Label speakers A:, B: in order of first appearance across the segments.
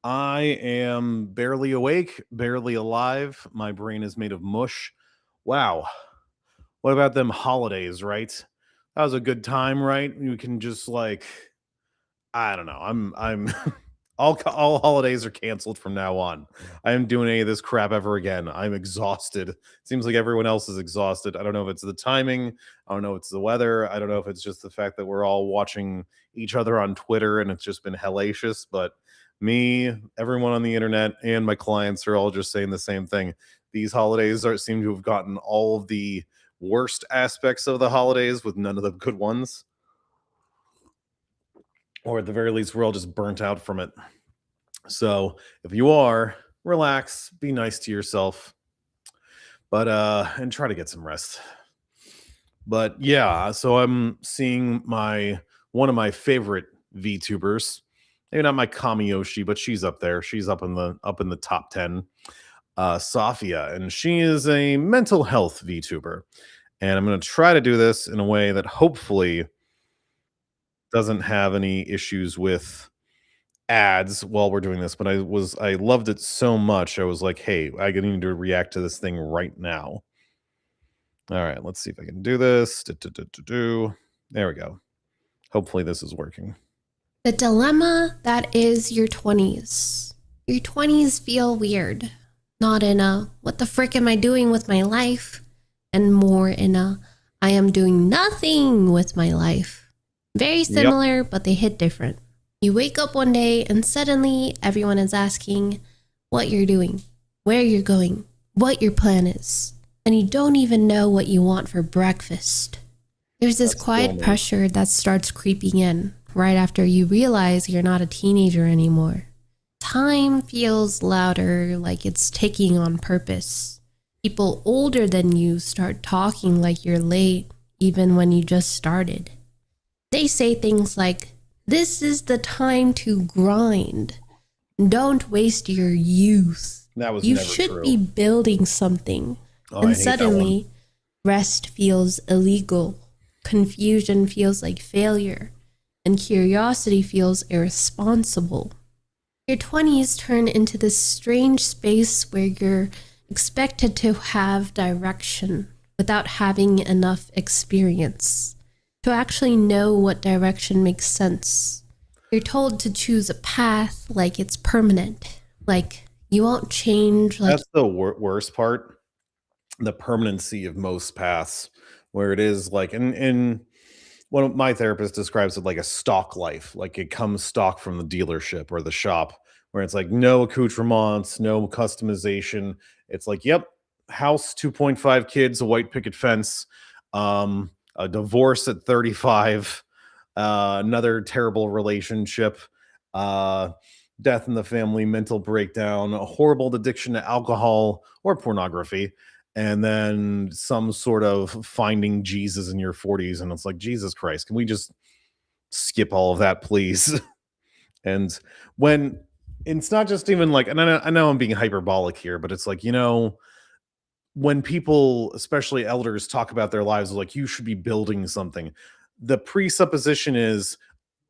A: I am barely awake, barely alive. My brain is made of mush. Wow. What about them holidays, right? That was a good time, right? You can just like I don't know. I'm all holidays are canceled from now on. I am doing any of this crap ever again. I'm exhausted. Seems like everyone else is exhausted. I don't know if it's the timing. I don't know if it's the weather. I don't know if it's just the fact that we're all watching each other on Twitter and it's just been hellacious. But me, everyone on the internet, and my clients are all just saying the same thing. These holidays seem to have gotten all of the worst aspects of the holidays with none of the good ones, or at the very least, we're all just burnt out from it. So if you are, relax, be nice to yourself, but and try to get some rest. But yeah, so I'm seeing my one of my favorite VTubers. Maybe not my Kamiyoshi, but she's up there. She's up in the top 10. Saphia, and she is a mental health VTuber. And I'm going to try to do this in a way that hopefully doesn't have any issues with ads while we're doing this, but I loved it so much. I was like, "Hey, I need to react to this thing right now." All right, let's see if I can do this. There we go. Hopefully this is working.
B: The dilemma that is your 20s. Your 20s feel weird. Not in a, what the frick am I doing with my life? And more in a, I am doing nothing with my life. Very
A: Yep.
B: similar, but they hit different. You wake up one day and suddenly everyone is asking what you're doing, where you're going, what your plan is. And you don't even know what you want for breakfast. There's this
A: That's
B: quiet
A: still me.
B: pressure that starts creeping in right after you realize you're not a teenager anymore. Time feels louder, like it's ticking on purpose. People older than you start talking like you're late, even when you just started. They say things like, "This is the time to grind. Don't waste your youth.
A: That was
B: You
A: never
B: should
A: true.
B: be building something."
A: Oh, I
B: And
A: hate that one.
B: suddenly, rest feels illegal. Confusion feels like failure. And curiosity feels irresponsible. Your 20s turn into this strange space where you're expected to have direction without having enough experience to actually know what direction makes sense. You're told to choose a path like it's permanent, like you won't change, like
A: That's the worst part. The permanency of most paths, where it is like, and one of my therapists describes it like a stock life, like it comes stock from the dealership or the shop, where it's like no accoutrements, no customization. It's like, yep, house, 2.5 kids, a white picket fence, a divorce at 35, another terrible relationship, uh, death in the family, mental breakdown, a horrible addiction to alcohol or pornography, and then some sort of finding Jesus in your 40s. And it's like, Jesus Christ, can we just skip all of that, please? And when it's not just even like, and I know I'm being hyperbolic here, but it's like, when people, especially elders, talk about their lives, like you should be building something, the presupposition is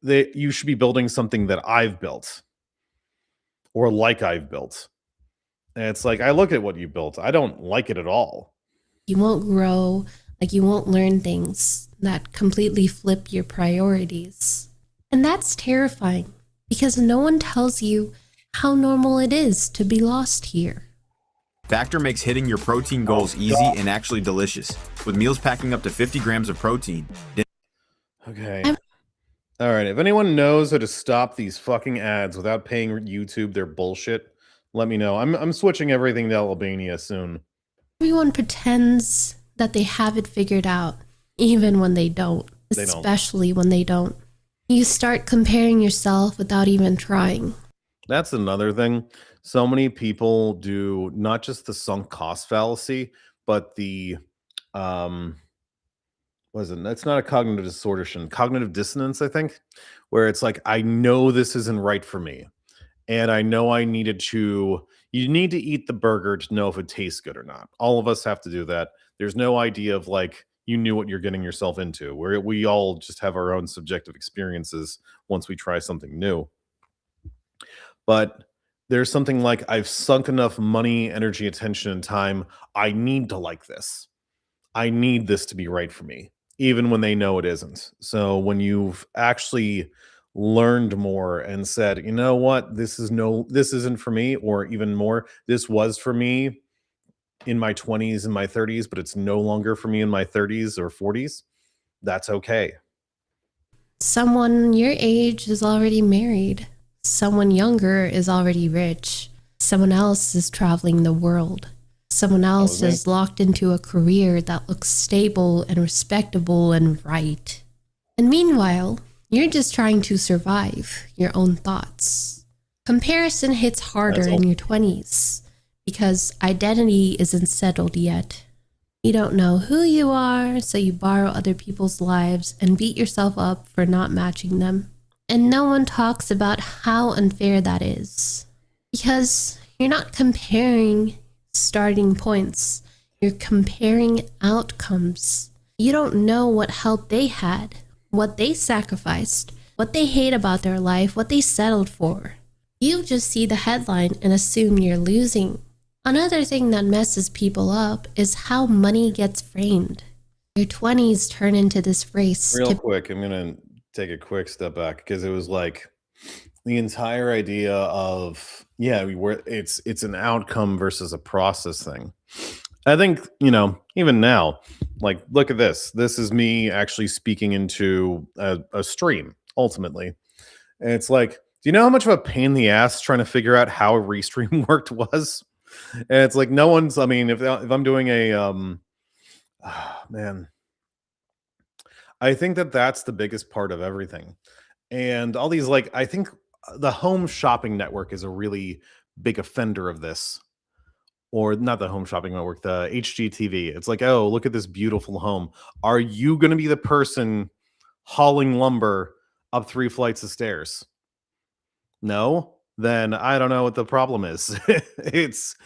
A: that you should be building something that I've built or like I've built. And it's like, I look at what you built. I don't like it at all.
B: you won't grow, like you won't learn things that completely flip your priorities. And that's terrifying because no one tells you how normal it is to be lost here.
C: Factor makes hitting your protein goals easy and actually delicious, with meals packing up to 50 grams of protein.
A: Okay. All right. If anyone knows how to stop these fucking ads without paying YouTube their bullshit, let me know. I'm switching everything to Albania soon.
B: Everyone pretends that they have it figured out, even when they don't,
A: They don't.
B: especially when they don't. You start comparing yourself without even trying.
A: That's another thing. So many people do not just the sunk cost fallacy, but the what is it? It's not a cognitive distortion, cognitive dissonance, I think, where it's like, I know this isn't right for me. And I know you need to eat the burger to know if it tastes good or not. All of us have to do that. There's no idea of like, you knew what you're getting yourself into, where we all just have our own subjective experiences once we try something new. But there's something like, I've sunk enough money, energy, attention, and time. I need to like this. I need this to be right for me, even when they know it isn't. So when you've actually learned more and said, you know what, this isn't for me, or even more, this was for me in my 20s and my 30s, but it's no longer for me in my 30s or 40s, that's okay.
B: Someone your age is already married. Someone younger is already rich. Someone else is traveling the world. Someone else is locked into a career that looks stable and respectable and right. And meanwhile, you're just trying to survive your own thoughts. Comparison hits harder in your 20s because identity isn't settled yet. You don't know who you are, so you borrow other people's lives and beat yourself up for not matching them. And no one talks about how unfair that is. Because you're not comparing starting points, you're comparing outcomes. You don't know what help they had, what they sacrificed, what they hate about their life, what they settled for. You just see the headline and assume you're losing. Another thing that messes people up is how money gets framed. Your 20s turn into this race.
A: Real quick, I'm going to take a quick step back, because it was like the entire idea of, it's an outcome versus a process thing. I think, even now, like, look at this. This is me actually speaking into a stream, ultimately. And it's like, do you know how much of a pain in the ass trying to figure out how a restream worked was? And it's like, no one's, I mean, if I'm doing a, man, I think that's the biggest part of everything. And all these, like, I think the home shopping network is a really big offender of this. Or not the home shopping network, the HGTV. It's like, oh, look at this beautiful home. Are you going to be the person hauling lumber up 3 flights of stairs? No? Then I don't know what the problem is. it's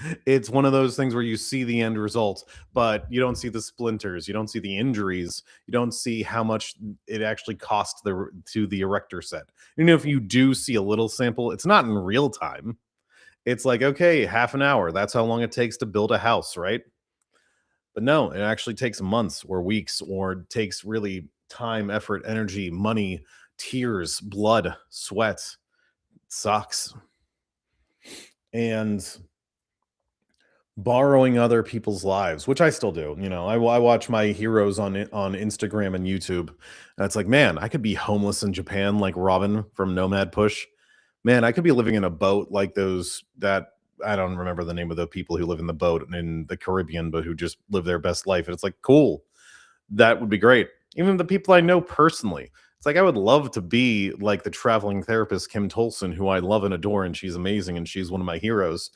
A: one of those things where you see the end result, but you don't see the splinters, you don't see the injuries, you don't see how much it actually cost to the erector set. If you do see a little sample, it's not in real time. It's like, okay, half an hour, that's how long it takes to build a house, right? But no, it actually takes months or weeks, or takes really time, effort, energy, money, tears, blood, sweat. Sucks. And borrowing other people's lives, which I still do. I watch my heroes on Instagram and YouTube. And it's like, man, I could be homeless in Japan like Robin from Nomad Push. Man, I could be living in a boat like those that I don't remember the name of the people who live in the boat in the Caribbean, but who just live their best life. And it's like, cool. That would be great. Even the people I know personally. It's like, I would love to be like the traveling therapist, Kim Tolson, who I love and adore, and she's amazing, and she's one of my heroes.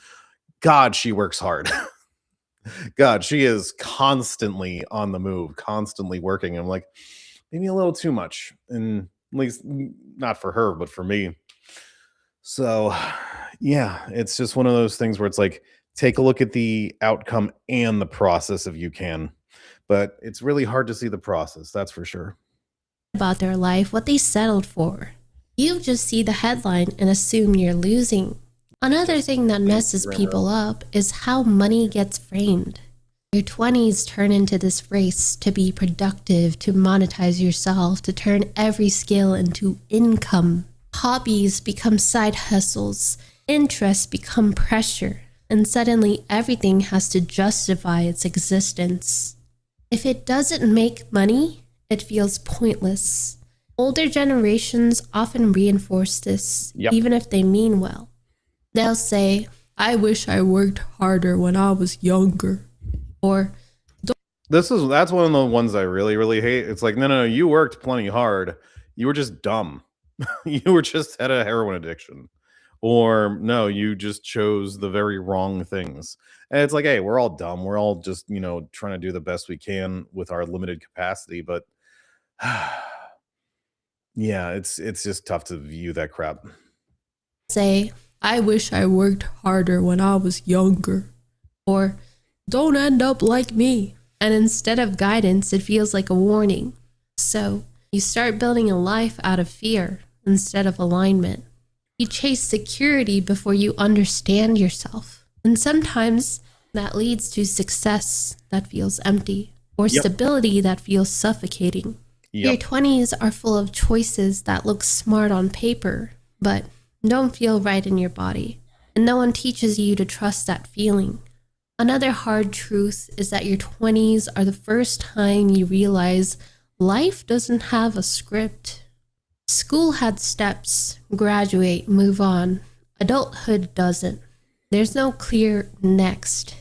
A: God, she works hard. God, she is constantly on the move, constantly working. I'm like, maybe a little too much. And at least not for her, but for me. So, yeah, it's just one of those things where it's like, take a look at the outcome and the process if you can. But it's really hard to see the process, that's for sure.
B: About their life, what they settled for. You just see the headline and assume you're losing. Another thing that messes people up is how money gets framed. Your 20s turn into this race to be productive, to monetize yourself, to turn every skill into income. Hobbies become side hustles, interests become pressure, and suddenly everything has to justify its existence. If it doesn't make money, it feels pointless. Older generations often reinforce this, even if they mean well. They'll say, I wish I worked harder when I was younger. Or,
A: that's one of the ones I really, really hate. It's like, no, you worked plenty hard. You were just dumb. You were just had a heroin addiction. Or no, you just chose the very wrong things. And it's like, hey, we're all dumb. We're all just, trying to do the best we can with our limited capacity. But yeah, it's just tough to view that crap.
B: Say, I wish I worked harder when I was younger. Or, don't end up like me. And instead of guidance, it feels like a warning. So you start building a life out of fear instead of alignment. You chase security before you understand yourself. And sometimes that leads to success that feels empty or
A: Yep.
B: stability that feels suffocating. Your
A: Yep.
B: 20s are full of choices that look smart on paper, but don't feel right in your body. And no one teaches you to trust that feeling. Another hard truth is that your 20s are the first time you realize life doesn't have a script. School had steps: graduate, move on. Adulthood doesn't. There's no clear next.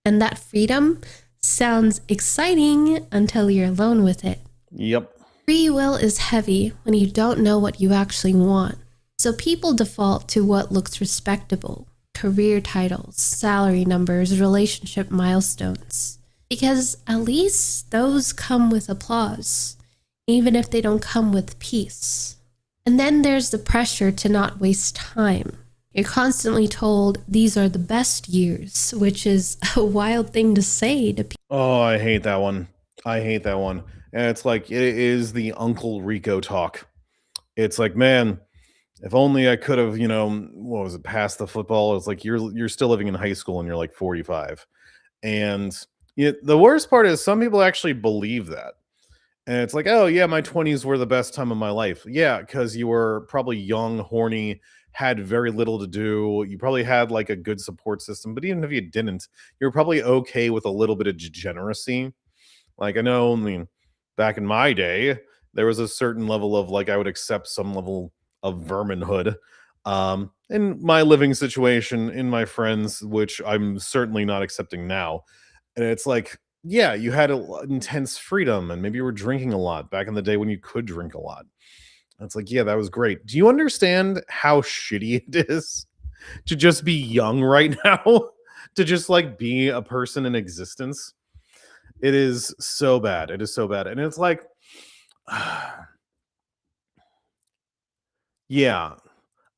B: And that freedom sounds exciting until you're alone with it.
A: Yep.
B: Free will is heavy when you don't know what you actually want. So people default to what looks respectable: career titles, salary numbers, relationship milestones. Because at least those come with applause, even if they don't come with peace. And then there's the pressure to not waste time. You're constantly told these are the best years, which is a wild thing to say to people.
A: Oh, I hate that one. I hate that one. And it's like it is the Uncle Rico talk. It's like, man, if only I could have, what was it, passed the football. It's like you're still living in high school and you're like 45. And the worst part is some people actually believe that. And it's like, oh yeah, my 20s were the best time of my life. Yeah, because you were probably young, horny, had very little to do. You probably had like a good support system, but even if you didn't, you're probably okay with a little bit of degeneracy. Like I mean, back in my day, there was a certain level of like I would accept some level of verminhood. In my living situation, in my friends, which I'm certainly not accepting now. And it's like, yeah, you had intense freedom, and maybe you were drinking a lot back in the day when you could drink a lot. It's like, yeah, that was great. Do you understand how shitty it is to just be young right now? To just like be a person in existence? It is so bad. It is so bad. And it's like, yeah,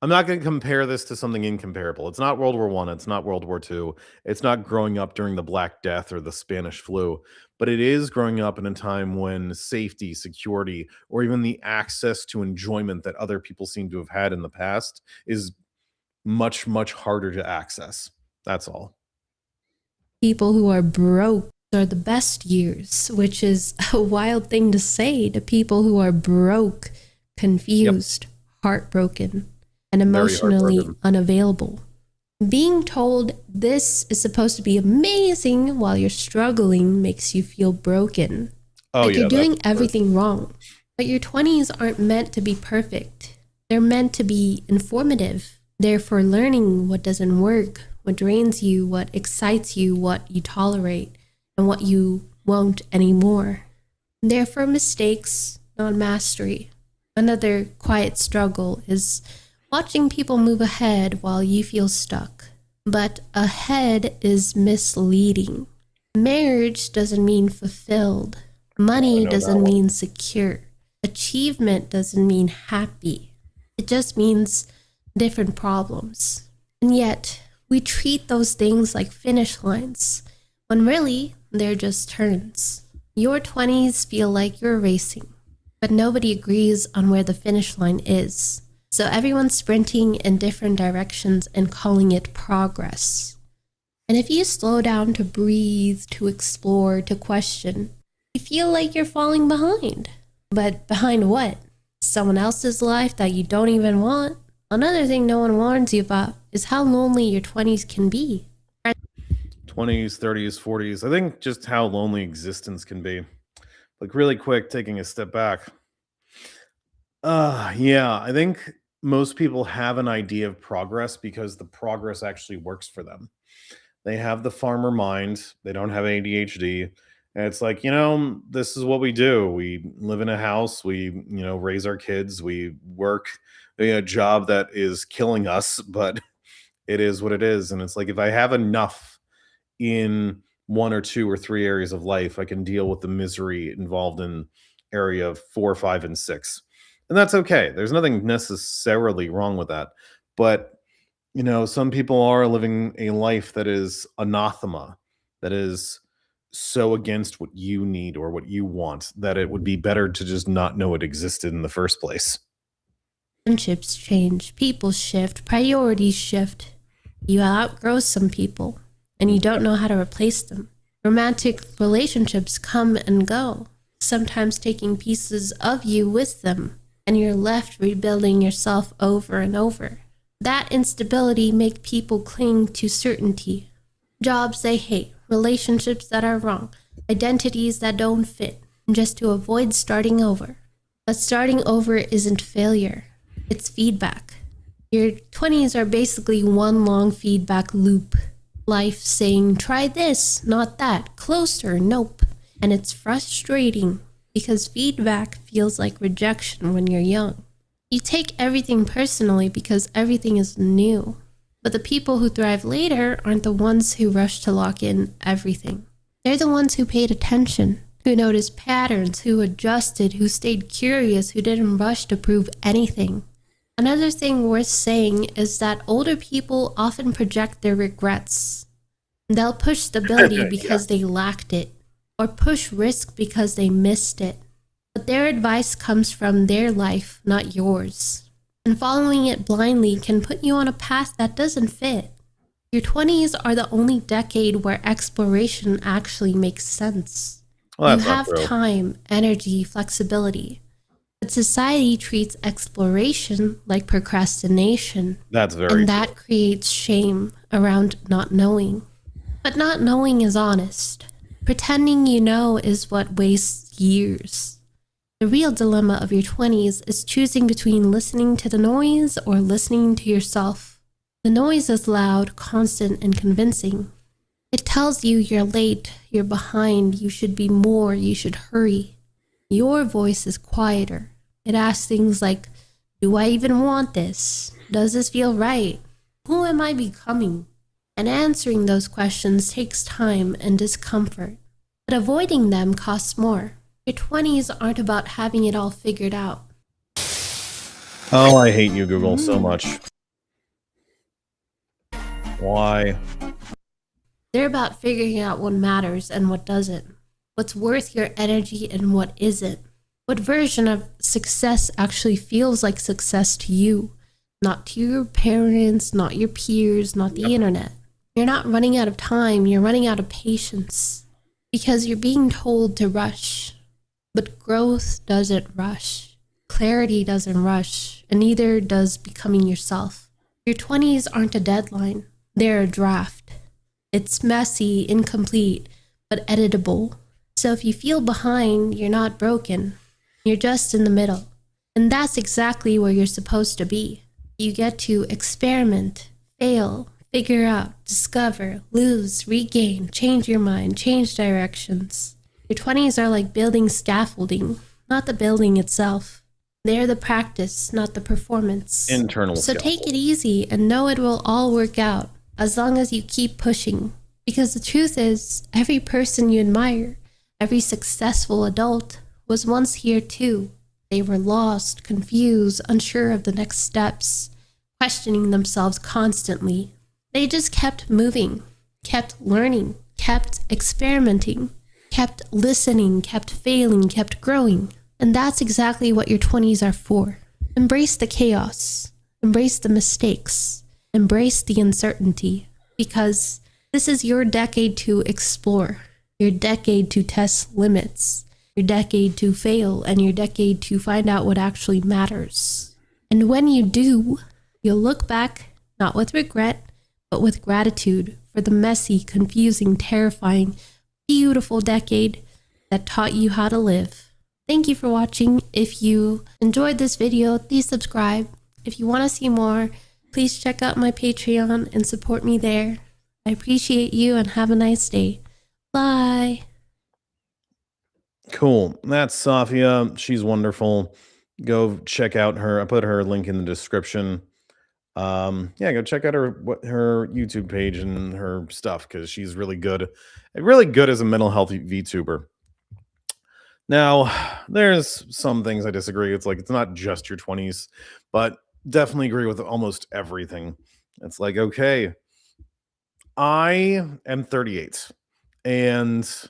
A: I'm not going to compare this to something incomparable. It's not World War One. It's not World War Two. It's not growing up during the Black Death or the Spanish flu, but it is growing up in a time when safety, security, or even the access to enjoyment that other people seem to have had in the past is much, much harder to access. That's all.
B: People who are broke are the best years, which is a wild thing to say to people who are broke,
A: Yep.
B: confused, heartbroken, and
A: Very
B: emotionally
A: heartbroken.
B: unavailable. Being told this is supposed to be amazing while you're struggling makes you feel broken,
A: Oh
B: like
A: yeah,
B: you're
A: that's
B: doing
A: the worst.
B: everything wrong. But your 20s aren't meant to be perfect. They're meant to be informative. They're for learning what doesn't work, what drains you, what excites you, what you tolerate, and what you won't anymore. They're for mistakes, not mastery. Another quiet struggle is watching people move ahead while you feel stuck. But ahead is misleading. Marriage doesn't mean fulfilled.
A: Oh, I
B: Money
A: know that
B: doesn't
A: one.
B: mean secure. Achievement doesn't mean happy. It just means different problems. And yet, we treat those things like finish lines, when really, they're just turns. Your 20s feel like you're racing, but nobody agrees on where the finish line is. So everyone's sprinting in different directions and calling it progress. And if you slow down to breathe, to explore, to question, you feel like you're falling behind. But behind what? Someone else's life that you don't even want? Another thing no one warns you about is how lonely your 20s can be.
A: 20s, 30s, 40s. I think just how lonely existence can be. Like really quick, taking a step back. Yeah, I think most people have an idea of progress because the progress actually works for them. They have the farmer mind, they don't have ADHD. And it's like, this is what we do. We live in a house, we, raise our kids, we work a job that is killing us, but it is what it is. And it's like if I have enough in one or two or three areas of life, I can deal with the misery involved in area 4, 5, and 6. And that's okay. There's nothing necessarily wrong with that. But, some people are living a life that is anathema, that is so against what you need or what you want that it would be better to just not know it existed in the first place.
B: Friendships change, people shift, priorities shift. You outgrow some people, and you don't know how to replace them. Romantic relationships come and go, sometimes taking pieces of you with them, and you're left rebuilding yourself over and over. That instability makes people cling to certainty. Jobs they hate, relationships that are wrong, identities that don't fit, just to avoid starting over. But starting over isn't failure, it's feedback. Your 20s are basically one long feedback loop. Life saying, try this, not that, closer, nope. And it's frustrating because feedback feels like rejection when you're young. You take everything personally because everything is new. But the people who thrive later aren't the ones who rush to lock in everything. They're the ones who paid attention, who noticed patterns, who adjusted, who stayed curious, who didn't rush to prove anything. Another thing worth saying is that older people often project their regrets. They'll push stability because they lacked it, or push risk because they missed it. But their advice comes from their life, not yours. And following it blindly can put you on a path that doesn't fit. Your 20s are the only decade where exploration actually makes sense.
A: Well,
B: You
A: that's not
B: have
A: true.
B: time, energy, flexibility. But society treats exploration like procrastination,
A: That's very
B: and that creates shame around not knowing. But not knowing is honest. Pretending you know is what wastes years. The real dilemma of your 20s is choosing between listening to the noise or listening to yourself. The noise is loud, constant, and convincing. It tells you you're late, you're behind, you should be more, you should hurry. Your voice is quieter. It asks things like, do I even want this? Does this feel right? Who am I becoming? And answering those questions takes time and discomfort. But avoiding them costs more. Your 20s aren't about having it all figured out.
A: Oh, I hate you, Google, so much. Why?
B: They're about figuring out what matters and what doesn't. What's worth your energy and what isn't. What version of success actually feels like success to you, not to your parents, not your peers, not the internet. You're not running out of time, you're running out of patience. Because you're being told to rush. But growth doesn't rush. Clarity doesn't rush, and neither does becoming yourself. Your 20s aren't a deadline, they're a draft. It's messy, incomplete, but editable. So if you feel behind, you're not broken. You're just in the middle. And that's exactly where you're supposed to be. You get to experiment, fail, figure out, discover, lose, regain, change your mind, change directions. Your 20s are like building scaffolding, not the building itself. They're the practice, not the performance.
A: Internal
B: So take
A: scaffold.
B: it easy and know it will all work out as long as you keep pushing. Because the truth is, every person you admire, every successful adult, was once here too. They were lost, confused, unsure of the next steps, questioning themselves constantly. They just kept moving, kept learning, kept experimenting, kept listening, kept failing, kept growing. And that's exactly what your 20s are for. Embrace the chaos, embrace the mistakes, embrace the uncertainty, because this is your decade to explore, your decade to test limits, your decade to fail, and your decade to find out what actually matters. And when you do, you'll look back not with regret, but with gratitude for the messy, confusing, terrifying, beautiful decade that taught you how to live. Thank you for watching. If you enjoyed this video, please subscribe. If you want to see more, please check out my Patreon and support me there. I appreciate you and have a nice day. Bye.
A: Cool. That's Saphia. She's wonderful. Go check out her. I put her link in the description. Yeah, go check out her YouTube page and her stuff because she's really good as a mental health VTuber. Now, there's some things I disagree. It's like it's not just your 20s, but definitely agree with almost everything. It's like, okay, I am 38 and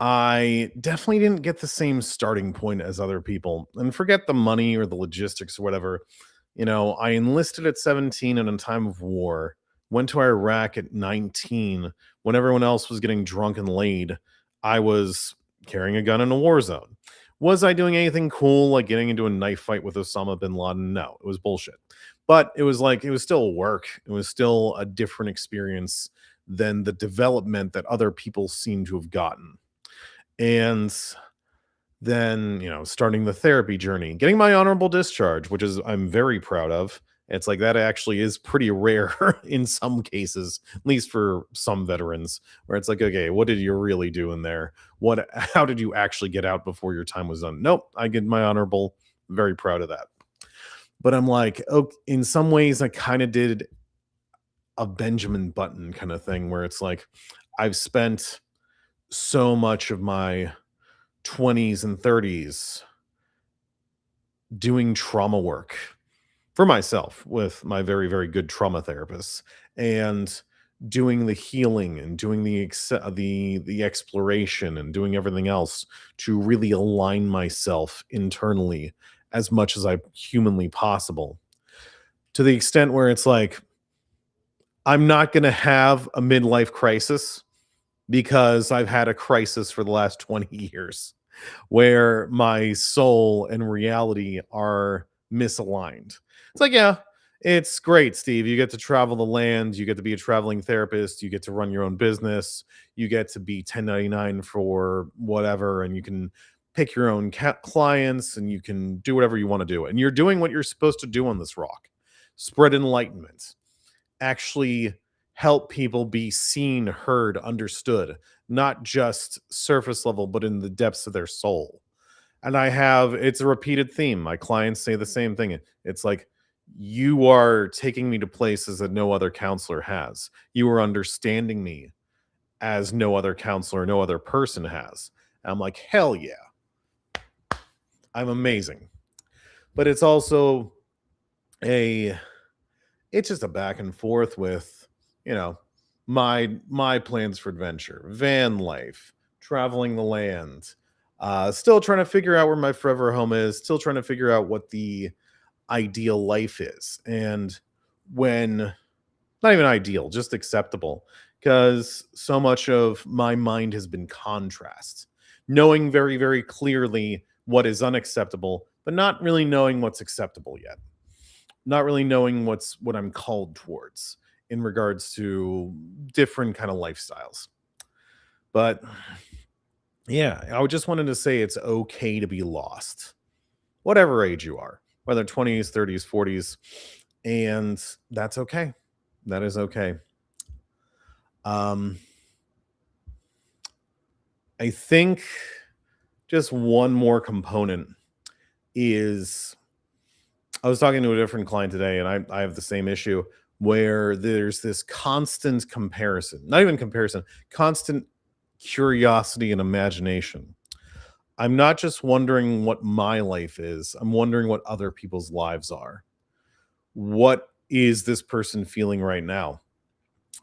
A: I definitely didn't get the same starting point as other people. And forget the money or the logistics or whatever. I enlisted at 17 in a time of war, went to Iraq at 19 when everyone else was getting drunk and laid. I was carrying a gun in a war zone. Was I doing anything cool like getting into a knife fight with Osama bin Laden? No, it was bullshit. But it was like, it was still work. It was still a different experience than the development that other people seem to have gotten. And then, starting the therapy journey, getting my honorable discharge, which is I'm very proud of. It's like that actually is pretty rare in some cases, at least for some veterans, where it's like, okay, what did you really do in there? How did you actually get out before your time was done? Nope, I get my honorable. Very proud of that. But I'm like, oh, in some ways, I kind of did a Benjamin Button kind of thing where it's like, I've spent so much of my 20s and 30s doing trauma work for myself with my very, very good trauma therapists, and doing the healing and doing the exploration and doing everything else to really align myself internally as much as I humanly possible, to the extent where it's like I'm not going to have a midlife crisis because I've had a crisis for the last 20 years where my soul and reality are misaligned. It's like, yeah, it's great, Steve. You get to travel the land, you get to be a traveling therapist, you get to run your own business, you get to be 1099 for whatever, and you can pick your own clients and you can do whatever you want to do. And you're doing what you're supposed to do on this rock. Spread enlightenment. Actually help people be seen, heard, understood, not just surface level, but in the depths of their soul. And it's a repeated theme. My clients say the same thing. It's like, you are taking me to places that no other counselor has. You are understanding me as no other counselor, no other person has. And I'm like, hell yeah. I'm amazing. But it's also it's just a back and forth with, my plans for adventure, van life, traveling the land, still trying to figure out where my forever home is, still trying to figure out what the ideal life is. And when not even ideal, just acceptable, because so much of my mind has been contrast, knowing very, very clearly what is unacceptable, but not really knowing what's acceptable yet, not really knowing what I'm called towards in regards to different kind of lifestyles. But yeah, I just wanted to say it's okay to be lost, whatever age you are, whether 20s, 30s, 40s, and that's okay. That is okay. I think just one more component is, I was talking to a different client today, and I have the same issue where there's this constant comparison, not even comparison, constant curiosity and imagination. I'm not just wondering what my life is, I'm wondering what other people's lives are. What is this person feeling right now?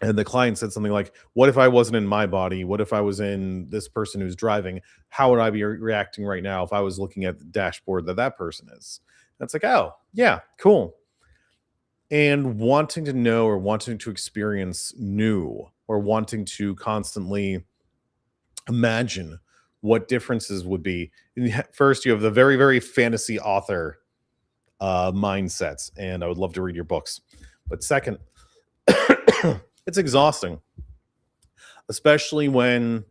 A: And the client said something like, what if I wasn't in my body? What if I was in this person who's driving? How would I be reacting right now if I was looking at the dashboard that person is? That's like, oh, yeah, cool. And wanting to know or wanting to experience new, or wanting to constantly imagine what differences would be. First, you have the very, very fantasy author mindsets, and I would love to read your books. But second, it's exhausting, especially when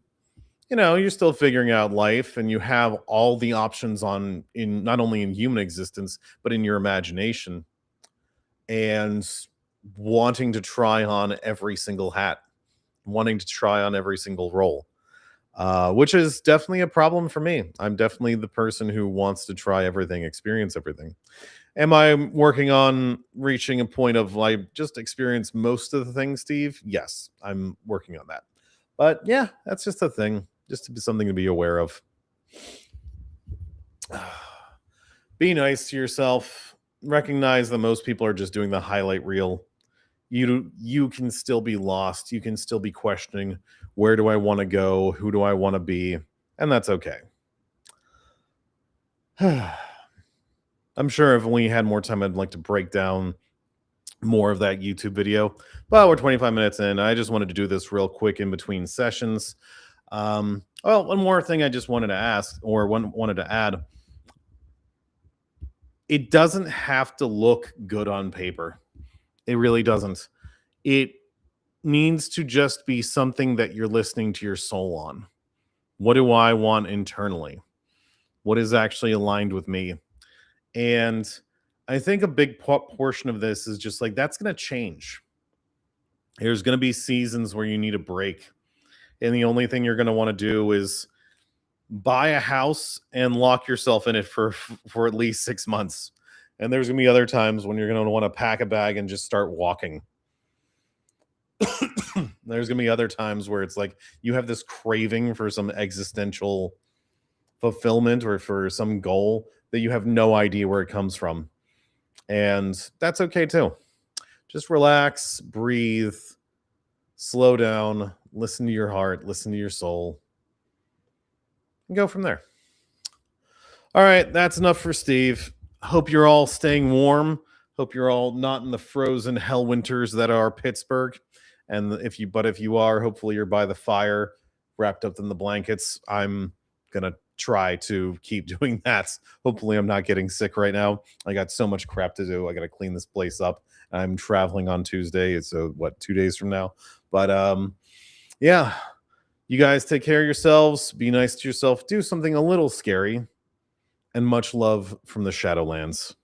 A: you're still figuring out life and you have all the options in not only in human existence but in your imagination, and wanting to try on every single hat, wanting to try on every single role, which is definitely a problem for me. I'm definitely the person who wants to try everything, experience everything. Am I working on reaching a point of like just experience most of the things, Steve? Yes, I'm working on that. But yeah, that's just a thing, just to be something to be aware of. Be nice to yourself. Recognize that most people are just doing the highlight reel. You can still be lost. You can still be questioning, where do I want to go? Who do I want to be? and that's okay. I'm sure if we had more time, I'd like to break down more of that YouTube video. But we're 25 minutes in. I just wanted to do this real quick in between sessions. Well, one more thing I just wanted to ask, or wanted to add. It doesn't have to look good on paper. It really doesn't. It needs to just be something that you're listening to your soul on. What do I want internally? What is actually aligned with me? And I think a big portion of this is just like that's going to change. There's going to be seasons where you need a break. And the only thing you're going to want to do is buy a house and lock yourself in it for at least 6 months. And there's going to be other times when you're going to want to pack a bag and just start walking. There's going to be other times where it's like you have this craving for some existential fulfillment or for some goal that you have no idea where it comes from. And that's okay too. Just relax, breathe, slow down, listen to your heart, listen to your soul, and go from there. All right, that's enough for Steve. Hope you're all staying warm. Hope you're all not in the frozen hell winters that are Pittsburgh. And if you are, hopefully you're by the fire, wrapped up in the blankets. I'm gonna try to keep doing that. Hopefully I'm not getting sick right now. I got so much crap to do. I got to clean this place up. I'm traveling on Tuesday. So 2 days from now. But yeah, you guys take care of yourselves. Be nice to yourself. Do something a little scary. And much love from the Shadowlands.